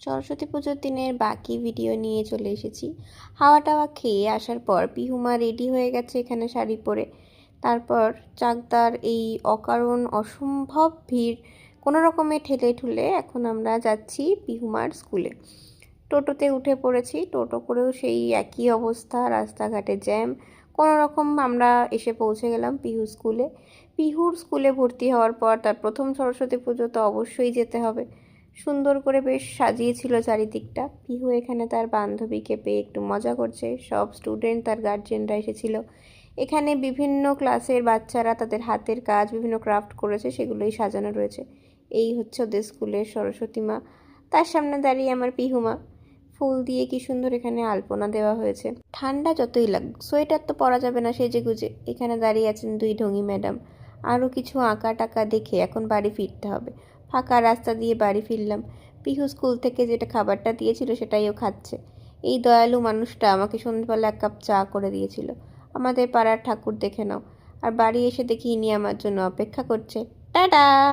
সরস্বতী পুজোর দিনের বাকি ভিডিও নিয়ে চলে এসেছি। হাওয়া টাওয়া খেয়ে আসার পর পিহুমা রেডি হয়ে গেছে এখানে শাড়ি পরে। তারপর চাকদার এই অকারণ অসম্ভব ভিড় কোনো রকমে ঠেলে ঠুলে এখন আমরা যাচ্ছি পিহুমার স্কুলে। টোটোতে উঠে পড়েছি, টোটো করেও সেই একই অবস্থা, রাস্তাঘাটে জ্যাম। কোনো রকম আমরা এসে পৌঁছে গেলাম পিহু স্কুলে। পিহুর স্কুলে ভর্তি হওয়ার পর তার প্রথম সরস্বতী পুজো তো অবশ্যই যেতে হবে। সুন্দর করে বেশ সাজিয়েছিল চারিদিকটা। পিহু এখানে তার বান্ধবীকে পেয়ে একটু মজা করছে। সব স্টুডেন্ট তার গার্জিয়ানরা এসেছিল। এখানে বিভিন্ন ক্লাসের বাচ্চারা তাদের হাতের কাজ বিভিন্ন ক্রাফট করেছে, সেগুলোই সাজানো রয়েছে। এই হচ্ছে ওদের স্কুলের সরস্বতী মা। তার সামনে দাঁড়িয়ে আমার পিহুমা। ফুল দিয়ে কি সুন্দর এখানে আলপনা দেওয়া হয়েছে। ঠান্ডা যতই লাগুক সোয়েটার তো পরা যাবে না সেজেগুজে। এখানে দাঁড়িয়ে আছেন দুই ঢঙি ম্যাডাম। আরও কিছু আঁকা টাকা দেখে এখন বাড়ি ফিরতে হবে। ফাঁকা রাস্তা দিয়ে বাড়ি ফিরলাম। পিহু স্কুল থেকে যেটা খাবারটা দিয়েছিল সেটাইও খাচ্ছে। এই দয়ালু মানুষটা আমাকে সন্ধ্যেবেলা 1 কাপ চা করে দিয়েছিল। আমাদের পাড়ার ঠাকুর দেখে নাও। আর বাড়ি এসে দেখি ইনি আমার জন্য অপেক্ষা করছে। টাটা।